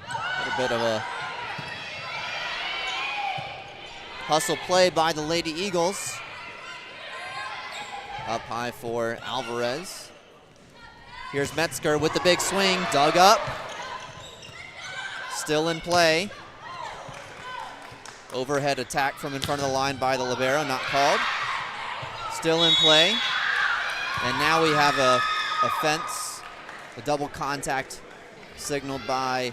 S1: A little bit of a hustle play by the Lady Eagles. Up high for Alvarez. Here's Metzger with the big swing. Dug up. Still in play. Overhead attack from in front of the line by the libero, not called. Still in play. And now we have a fence, a double contact signaled by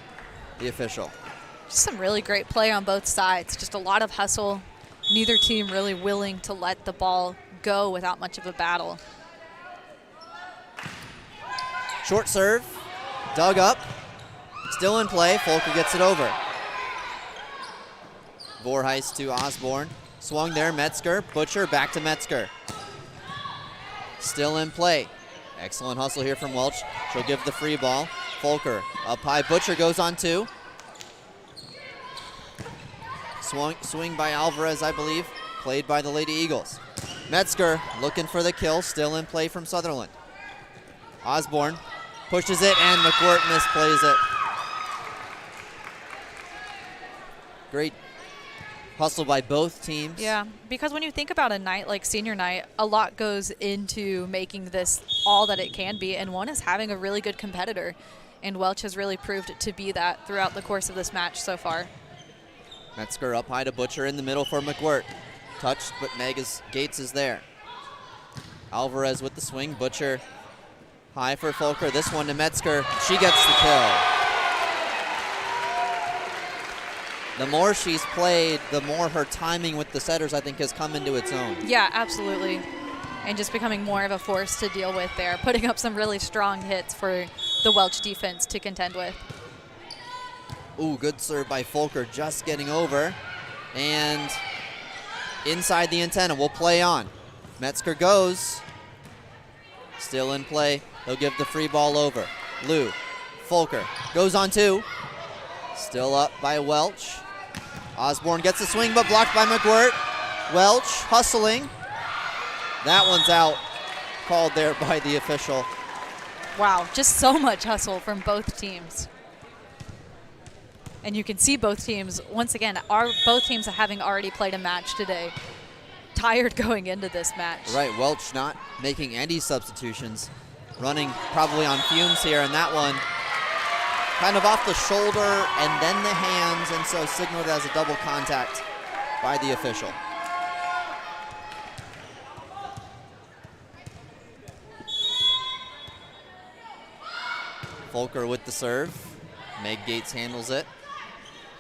S1: the official.
S2: Just some really great play on both sides. Just a lot of hustle. Neither team really willing to let the ball go without much of a battle.
S1: Short serve, dug up, still in play. Folker gets it over. Voorhees to Osborne. Swung there, Metzger. Butcher back to Metzger. Still in play. Excellent hustle here from Welch. She'll give the free ball. Folker up high. Butcher goes on two. Swing by Alvarez, I believe. Played by the Lady Eagles. Metzger looking for the kill. Still in play from Sutherland. Osborne pushes it, and McWhort misplays it. Great hustle by both teams.
S2: Yeah, because when you think about a night like senior night, a lot goes into making this all that it can be, and one is having a really good competitor. And Welch has really proved to be that throughout the course of this match so far.
S1: Metzger up high to Butcher in the middle for McWirt. Touched, but Gates is there. Alvarez with the swing. Butcher high for Folker. This one to Metzger. She gets the kill. The more she's played, the more her timing with the setters, I think, has come into its own.
S2: Yeah, absolutely. And just becoming more of a force to deal with there, putting up some really strong hits for the Welch defense to contend with.
S1: Ooh, good serve by Folker, just getting over. And inside the antenna, we'll play on. Metzger goes. Still in play. He'll give the free ball over. Lou, Folker goes on two. Still up by Welch. Osborne gets the swing, but blocked by McWirt. Welch hustling. That one's out. Called there by the official.
S2: Wow, just so much hustle from both teams. And you can see both teams, once again, both teams having already played a match today. Tired going into this match.
S1: Right, Welch not making any substitutions. Running probably on fumes here, and that one kind of off the shoulder and then the hands, and so signaled as a double contact by the official. Folker with the serve. Meg Gates handles it.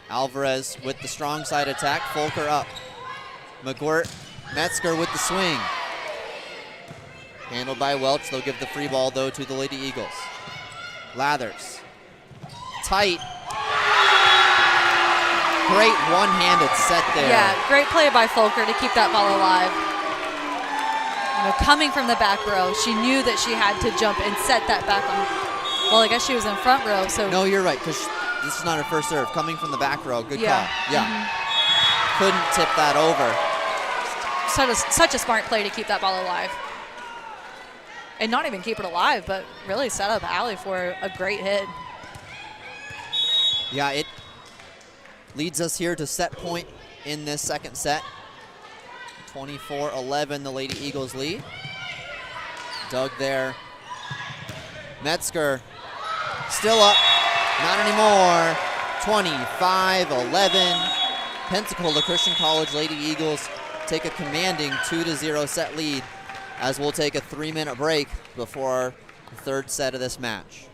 S1: Alvarez with the strong side attack. Folker up. McWirt, Metzger with the swing. Handled by Welch. They'll give the free ball, though, to the Lady Eagles. Lathers. Tight. Great one-handed set there.
S2: Yeah, great play by Folker to keep that ball alive. You know, coming from the back row, she knew that she had to jump and set that back on. Well, I guess she was in front row, so.
S1: No, you're right, because this is not her first serve. Coming from the back row, good
S2: Yeah.
S1: call. Yeah. Couldn't tip that over.
S2: Such a smart play to keep that ball alive. And not even keep it alive, but really set up Allie for a great hit.
S1: Yeah, it leads us here to set point in this second set. 24-11, the Lady Eagles lead. Dug there. Metzger still up, not anymore. 25-11. Pensacola Christian College Lady Eagles take a commanding 2-0 set lead, as we'll take a 3-minute break before the third set of this match.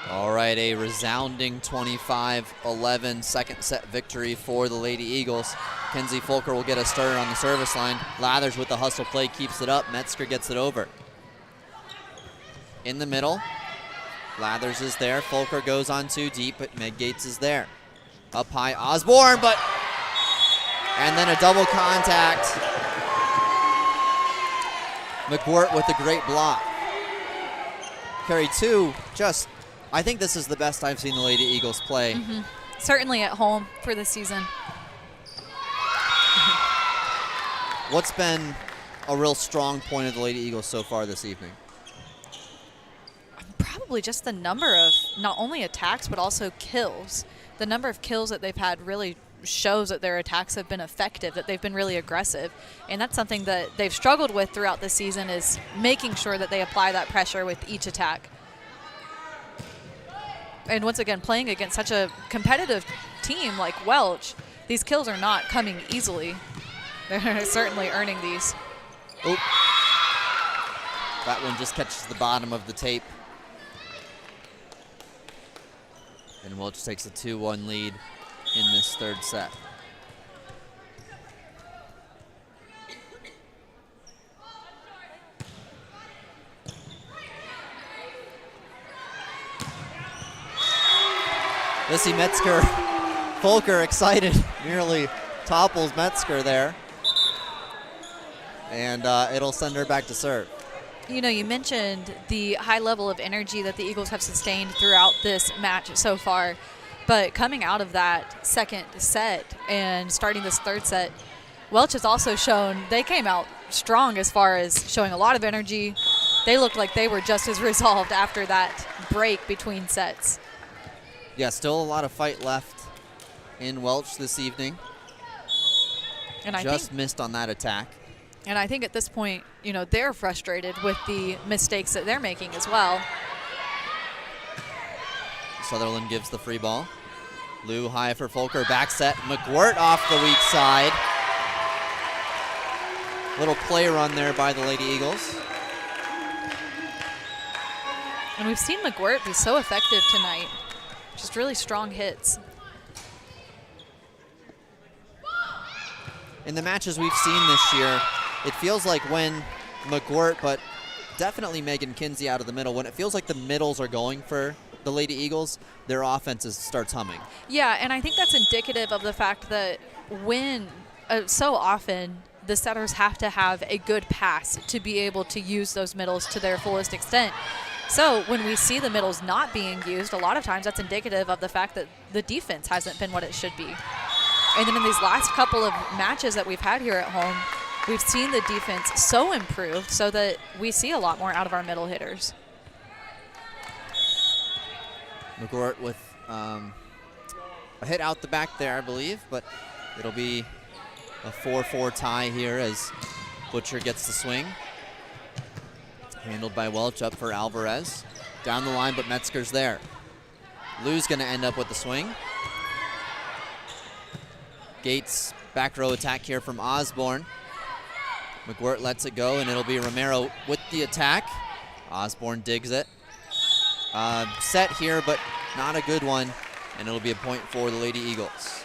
S1: All right, a resounding 25-11 second set victory for the Lady Eagles. Kenzie Folker will get a starter on the service line. Lathers with the hustle play keeps it up. Metzger gets it over. In the middle, Lathers is there. Folker goes on too deep, but Meg Gates is there. Up high, Osborne, and then a double contact. McWhort with a great block. Carry two, I think this is the best I've seen the Lady Eagles play.
S2: Certainly at home for this season.
S1: What's been a real strong point of the Lady Eagles so far this evening?
S2: Probably just the number of not only attacks but also kills. The number of kills that they've had really shows that their attacks have been effective, that they've been really aggressive. And that's something that they've struggled with throughout the season, is making sure that they apply that pressure with each attack. And once again, playing against such a competitive team like Welch, these kills are not coming easily. They're certainly earning these.
S1: Oop. That one just catches the bottom of the tape. And Welch takes a 2-1 lead in this third set. Lissy Metzger, Folker excited, nearly topples Metzger there. And it'll send her back to serve.
S2: You know, you mentioned the high level of energy that the Eagles have sustained throughout this match so far. But coming out of that second set and starting this third set, Welch has also shown they came out strong as far as showing a lot of energy. They looked like they were just as resolved after that break between sets.
S1: Yeah, still a lot of fight left in Welch this evening.
S2: And I
S1: just
S2: think,
S1: missed on that attack.
S2: And I think at this point, you know, they're frustrated with the mistakes that they're making as well.
S1: Sutherland gives the free ball. Lou high for Folker, back set. McWhort off the weak side. Little play run there by the Lady Eagles.
S2: And we've seen McWhort be so effective tonight. Just really strong hits.
S1: In the matches we've seen this year, it feels like when McWhort, but definitely Megan Kinsey out of the middle, when it feels like the middles are going for the Lady Eagles, their offenses starts humming.
S2: Yeah, and I think that's indicative of the fact that when so often the setters have to have a good pass to be able to use those middles to their fullest extent. So when we see the middles not being used, a lot of times that's indicative of the fact that the defense hasn't been what it should be. And then in these last couple of matches that we've had here at home, we've seen the defense so improved so that we see a lot more out of our middle hitters.
S1: McWhort with a hit out the back there, I believe, but it'll be a 4-4 tie here as Butcher gets the swing. Handled by Welch, up for Alvarez. Down the line, but Metzger's there. Lou's gonna end up with the swing. Gates back row attack here from Osborne. McWhort lets it go, and it'll be Romero with the attack. Osborne digs it. Set here, but not a good one, and it'll be a point for the Lady Eagles.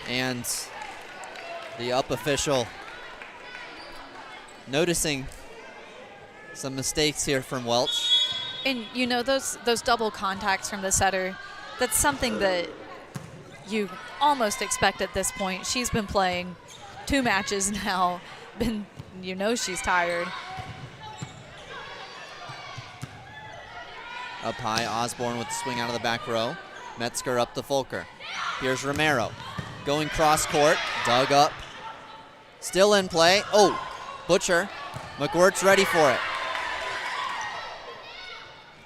S1: And the up official noticing some mistakes here from Welch.
S2: And you know, those double contacts from the setter, that's something that you almost expect at this point. She's been playing 2 matches now. You know she's tired.
S1: Up high, Osborne with the swing out of the back row. Metzger up to Folker. Here's Romero. Going cross court, dug up. Still in play. Oh, Butcher. McWhort's ready for it.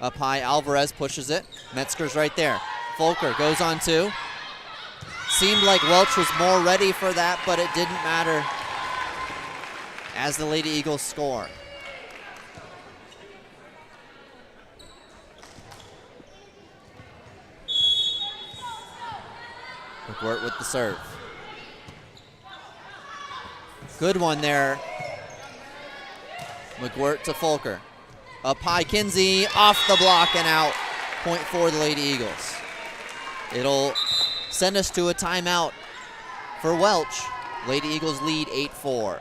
S1: Up high, Alvarez pushes it. Metzger's right there. Folker goes on 2. Seemed like Welch was more ready for that, but it didn't matter as the Lady Eagles score. McWirt with the serve. Good one there. McWirt to Fulker. Up high, Kinsey, off the block and out. Point for the Lady Eagles. It'll send us to a timeout for Welch. Lady Eagles lead 8-4.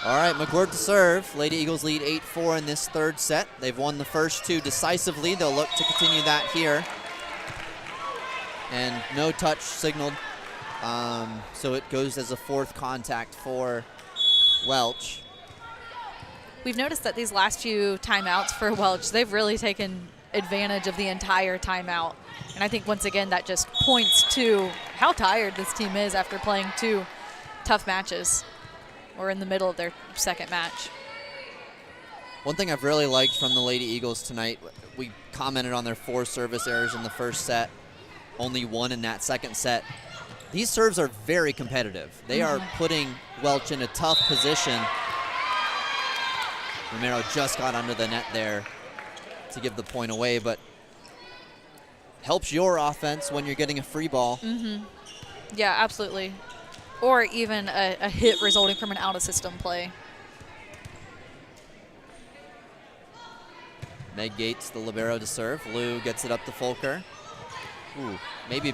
S1: All right, McWirt to serve. Lady Eagles lead 8-4 in this third set. They've won the first two decisively. They'll look to continue that here. And no touch signaled, so it goes as a fourth contact for Welch.
S2: We've noticed that these last few timeouts for Welch, they've really taken advantage of the entire timeout. And I think, once again, that just points to how tired this team is after playing two tough matches, or in the middle of their second match.
S1: One thing I've really liked from the Lady Eagles tonight, we commented on their 4 service errors in the first set, only 1 in that second set. These serves are very competitive. They are putting Welch in a tough position. Romero just got under the net there to give the point away, but helps your offense when you're getting a free ball.
S2: Yeah, absolutely. Or even a hit resulting from an out-of-system play.
S1: Meg Gates, the libero, to serve. Lou gets it up to Fulker. Ooh, maybe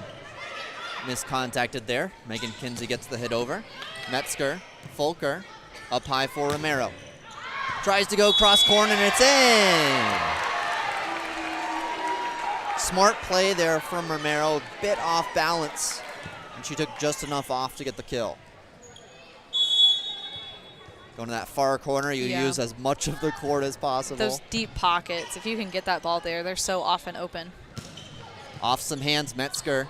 S1: miscontacted there. Megan Kinsey gets the hit over. Metzger, Fulker, up high for Romero. Tries to go cross corner, and it's in! Smart play there from Romero, bit off balance, and she took just enough off to get the kill. Going to that far corner, you use as much of the court as possible.
S2: Those deep pockets, if you can get that ball there, they're so often open.
S1: Off some hands, Metzger.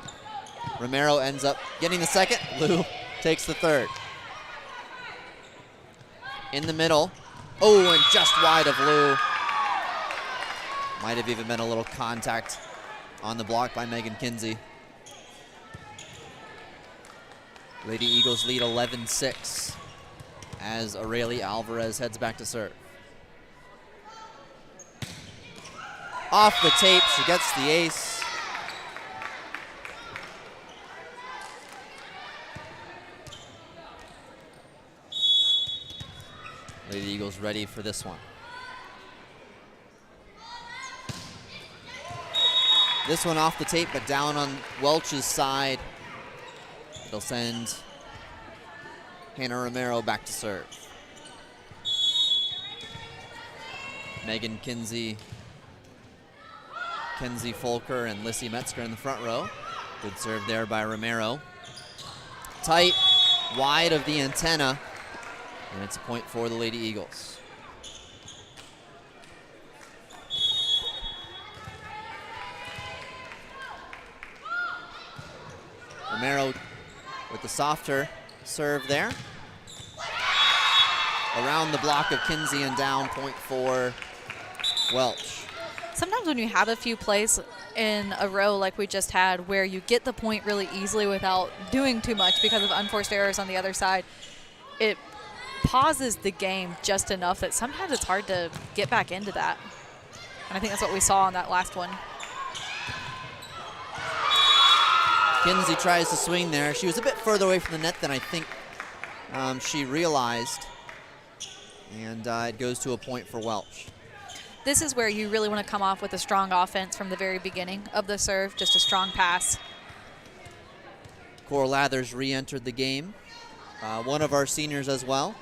S1: Romero ends up getting the second. Lou takes the third. In the middle. Oh, and just wide of Lou. Might have even been a little contact on the block by Megan Kinsey. Lady Eagles lead 11-6 as Aurelie Alvarez heads back to serve. Off the tape, she gets the ace. Lady Eagles ready for this one. This one off the tape, but down on Welch's side. It'll send Hannah Romero back to serve. Megan Kinsey, Kenzie Fulker, and Lissy Metzger in the front row. Good serve there by Romero. Tight, wide of the antenna, and it's a point for the Lady Eagles. Romero with the softer serve there. Around the block of Kinsey and down, point for Welch.
S2: Sometimes when you have a few plays in a row like we just had where you get the point really easily without doing too much because of unforced errors on the other side, it pauses the game just enough that sometimes it's hard to get back into that. And I think that's what we saw on that last one.
S1: Kinsey tries to swing there. She was a bit further away from the net than I think she realized. And it goes to a point for Welch.
S2: This is where you really want to come off with a strong offense from the very beginning of the serve, just a strong pass.
S1: Cora Lathers re-entered the game. One of our seniors as well.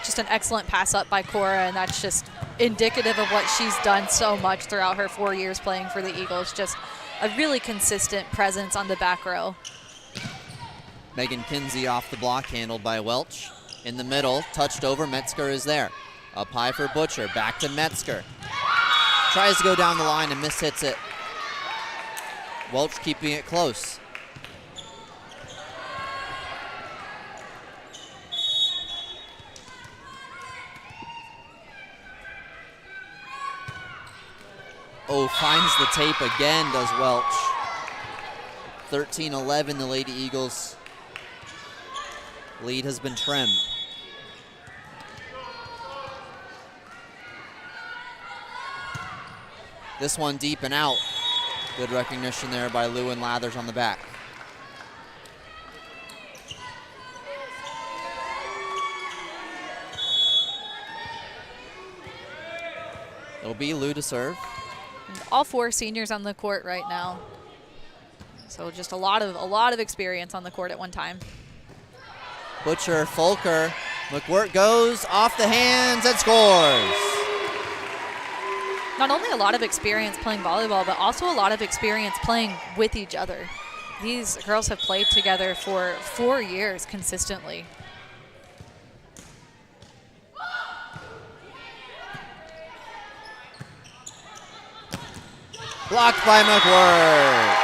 S2: Just an excellent pass up by Cora, and that's just indicative of what she's done so much throughout her 4 years playing for the Eagles. Just a really consistent presence on the back row.
S1: Megan Kinsey off the block, handled by Welch. In the middle, touched over, Metzger is there. Up high for Butcher, back to Metzger. Tries to go down the line and mishits it. Welch keeping it close. Oh, finds the tape again, does Welch. 13-11, the Lady Eagles lead has been trimmed. This one deep and out. Good recognition there by Lou and Lathers on the back. It'll be Lou to serve.
S2: All 4 seniors on the court right now. So just a lot of experience on the court at one time.
S1: Butcher, Folker, McWhirter goes off the hands and scores.
S2: Not only a lot of experience playing volleyball, but also a lot of experience playing with each other. These girls have played together for 4 years consistently.
S1: Blocked by McWhirter.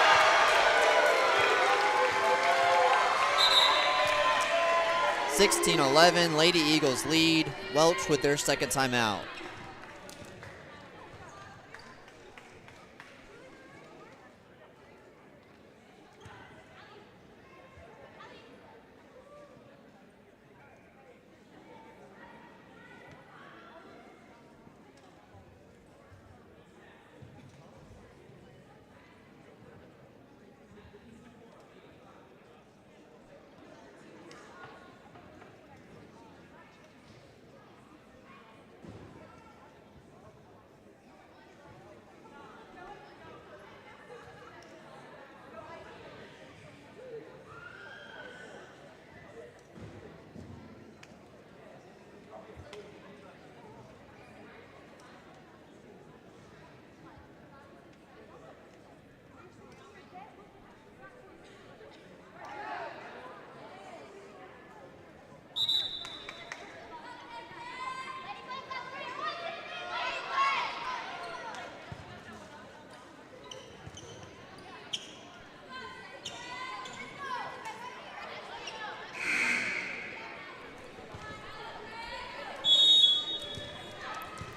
S1: (16-11), Lady Eagles lead. Welch with their second timeout.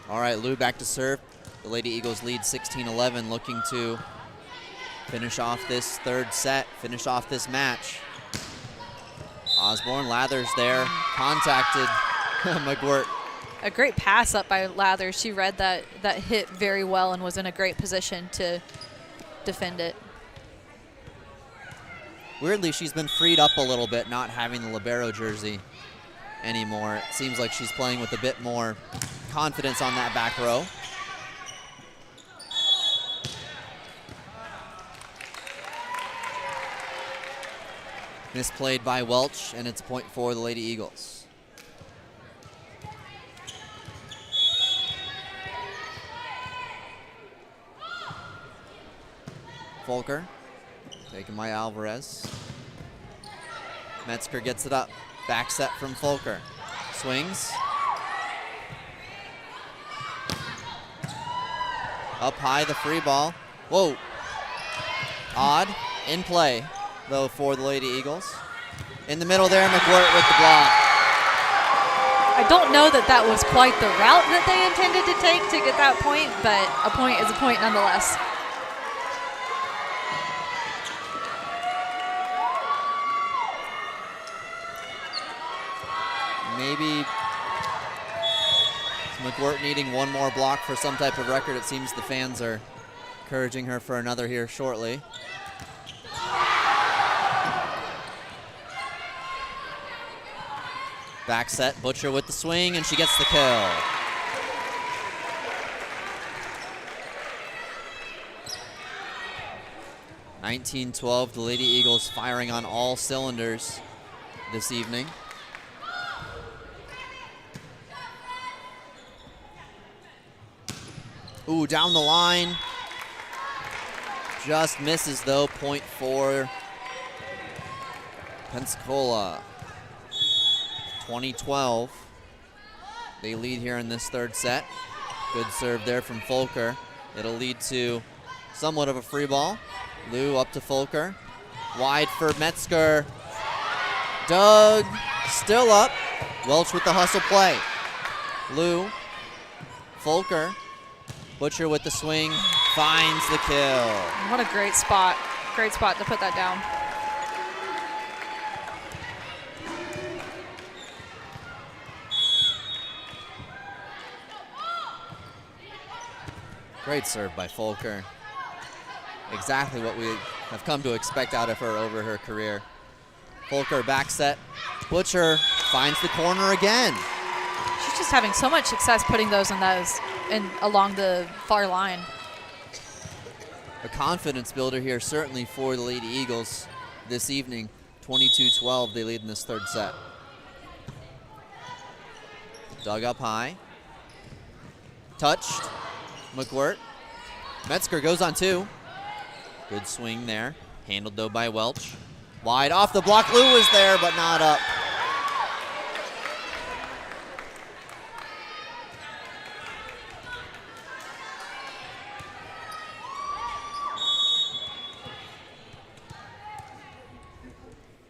S1: All right, Lou back to serve. The Lady Eagles lead 16-11, looking to finish off this third set, finish off this match. Osborne, Lathers there, contacted McWhirter.
S2: A great pass up by Lathers. She read that hit very well and was in a great position to defend it.
S1: Weirdly, she's been freed up a little bit, not having the libero jersey anymore. It seems like she's playing with a bit more confidence on that back row. Misplayed by Welch, and it's a point for the Lady Eagles. Folker, taken by Alvarez. Metzger gets it up. Back set from Folker. Swings. Up high, the free ball. Whoa. Odd. In play, though, for the Lady Eagles. In the middle there, McWhirter with the block.
S2: I don't know that that was quite the route that they intended to take to get that point, but a point is a point nonetheless.
S1: McWhort needing one more block for some type of record. It seems the fans are encouraging her for another here shortly. Back set, Butcher with the swing, and she gets the kill. (19-12), the Lady Eagles firing on all cylinders this evening. Ooh, down the line. Just misses though, point for Pensacola. 20-12. They lead here in this third set. Good serve there from Folker. It'll lead to somewhat of a free ball. Lou up to Folker. Wide for Metzger. Doug still up. Welch with the hustle play. Lou. Folker. Butcher with the swing. Finds the kill.
S2: What a great spot. Great spot to put that down.
S1: Great serve by Folker. Exactly what we have come to expect out of her over her career. Folker back set. Butcher finds the corner again.
S2: She's just having so much success putting those and along the far line.
S1: A confidence builder here certainly for the Lady Eagles this evening. 22-12, they lead in this third set. Dug up high. Touched. McWhort. Metzger goes on two. Good swing there. Handled though by Welch. Wide off the block. Lou was there, but not up.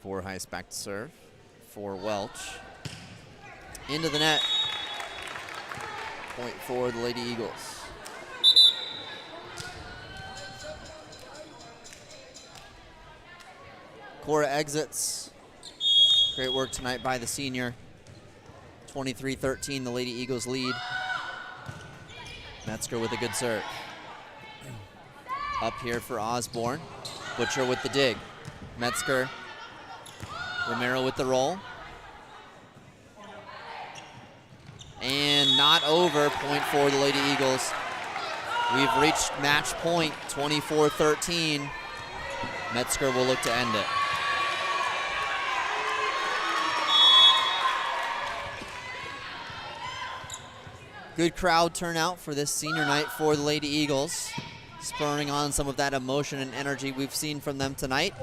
S1: For Heiss back to serve for Welch. Into the net. Point for the Lady Eagles. Cora exits. Great work tonight by the senior. 23-13, the Lady Eagles lead. Metzger with a good serve. Up here for Osborne. Butcher with the dig. Metzger. Romero with the roll. And not over, point for the Lady Eagles. We've reached match point, 24-13. Metzger will look to end it. Good crowd turnout for this senior night for the Lady Eagles, spurring on some of that emotion and energy we've seen from them tonight.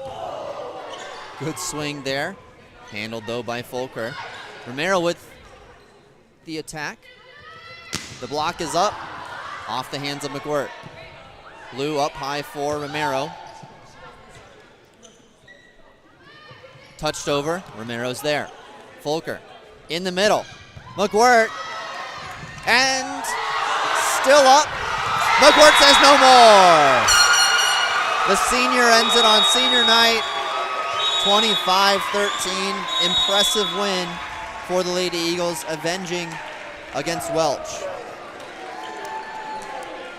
S1: Good swing there, handled though by Folker. Romero with the attack. The block is up, off the hands of McWhort. Lou up high for Romero. Touched over, Romero's there. Folker in the middle. McWhort, and still up. McWhort says no more. The senior ends it on senior night. 25-13, impressive win for the Lady Eagles, avenging against Welch.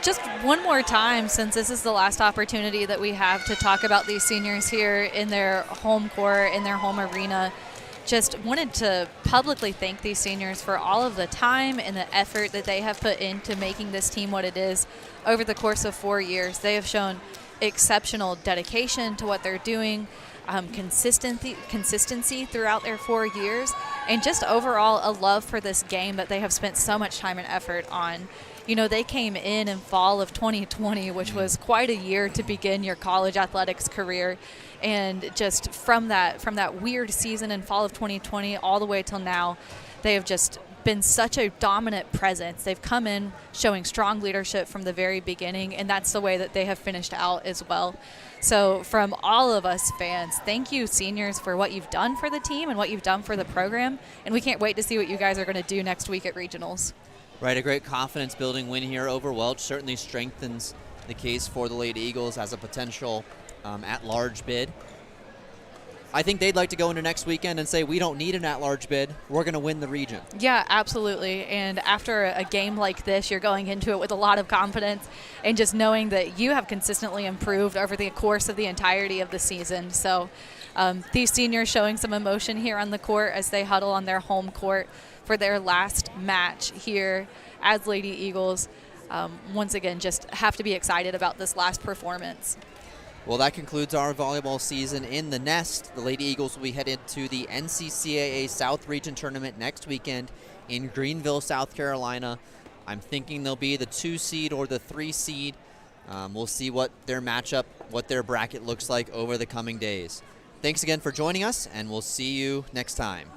S2: Just one more time, since this is the last opportunity that we have to talk about these seniors here in their home court, in their home arena. Just wanted to publicly thank these seniors for all of the time and the effort that they have put into making this team what it is over the course of 4 years. They have shown exceptional dedication to what they're doing, consistency throughout their 4 years, and just overall a love for this game that they have spent so much time and effort on. You know, they came in fall of 2020, which was quite a year to begin your college athletics career. And just from that weird season in fall of 2020 all the way till now, they have just been such a dominant presence. They've come in showing strong leadership from the very beginning, and that's the way that they have finished out as well. So from all of us fans, thank you, seniors, for what you've done for the team and what you've done for the program. And we can't wait to see what you guys are going to do next week at regionals.
S1: Right, a great confidence-building win here over Welch certainly strengthens the case for the Lady Eagles as a potential at-large bid. I think they'd like to go into next weekend and say, we don't need an at-large bid. We're going to win the region.
S2: Yeah, absolutely. And after a game like this, you're going into it with a lot of confidence and just knowing that you have consistently improved over the course of the entirety of the season. So these seniors showing some emotion here on the court as they huddle on their home court for their last match here as Lady Eagles. Once again, just have to be excited about this last performance.
S1: Well, that concludes our volleyball season in the Nest. The Lady Eagles will be headed to the NCCAA South Region Tournament next weekend in Greenville, South Carolina. I'm thinking they'll be the 2 seed or the 3 seed. We'll see what their matchup, what their bracket looks like over the coming days. Thanks again for joining us, and we'll see you next time.